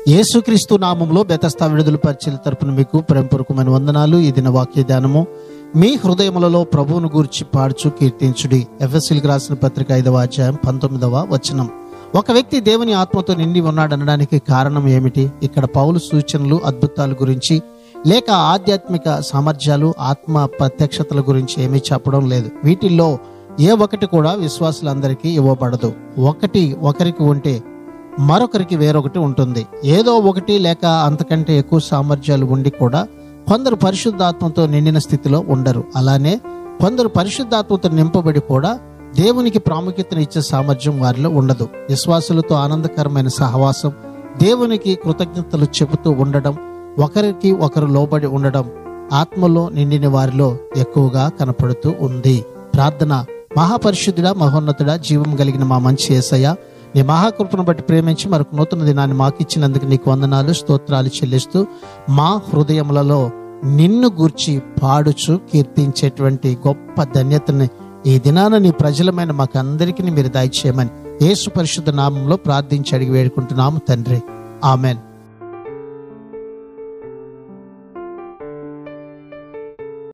యేసుక్రీస్తు నామములో బెతస్తా విడుదల పరిచర్య తరపున మీకు ప్రేమపూర్వకమైన వందనాలు. ఈ దిన వాక్య ధ్యానము, మీ హృదయములలో ప్రభువును గూర్చి పాడుచు కీర్తించుడి. ఎఫెసీయులకు రాసిన పత్రిక 5వ అధ్యాయం 19వ వచనం. ఒక వ్యక్తి దేవుని ఆత్మతో నిండి ఉన్నాడనడానికి కారణం ఏమిటి? ఇక్కడ పౌలు సూచనలు, అద్భుతాల గురించి లేక ఆధ్యాత్మిక సామర్థ్యాలు, ఆత్మ ప్రత్యక్షతల గురించి ఏమీ చెప్పడం లేదు. వీటిల్లో ఏ ఒక్కటి కూడా విశ్వాసులందరికీ ఇవ్వబడదు. ఒకరికి ఉంటే మరొకరికి వేరొకటి ఉంటుంది. ఏదో ఒకటి లేక అంతకంటే ఎక్కువ సామర్థ్యాలు ఉండి కూడా కొందరు పరిశుద్ధాత్మతో నిండిన స్థితిలో ఉండరు. అలానే కొందరు పరిశుద్ధాత్మతో నింపబడి కూడా దేవునికి ప్రాముఖ్యతను ఇచ్చే సామర్థ్యం వారిలో ఉండదు. విశ్వాసులతో ఆనందకరమైన సహవాసం, దేవునికి కృతజ్ఞతలు చెబుతూ ఉండడం, ఒకరికి ఒకరు లోబడి ఉండడం ఆత్మలో నిండిన వారిలో ఎక్కువగా కనపడుతూ ఉంది. ప్రార్థన. మహాపరిశుద్ధుడా, మహోన్నతుడా, జీవం కలిగిన మా మంచి యేసయ్య, నీ మహాకృపను బట్టి ప్రేమించి మరొక నూతన దినాన్ని మాకు ఇచ్చినందుకు నీకు వందనాలు, స్తోత్రాలు చెల్లిస్తూ మా హృదయములలో నిన్ను గూర్చి పాడుచు కీర్తించేటువంటి గొప్ప ధన్యతని ఈ దినాన నీ ప్రజలమైన మాకు అందరికీ మీరు దయచేయమని యేసు పరిశుద్ధ నామంలో ప్రార్థించి అడిగి వేడుకుంటున్నాము తండ్రి. ఆమెన్.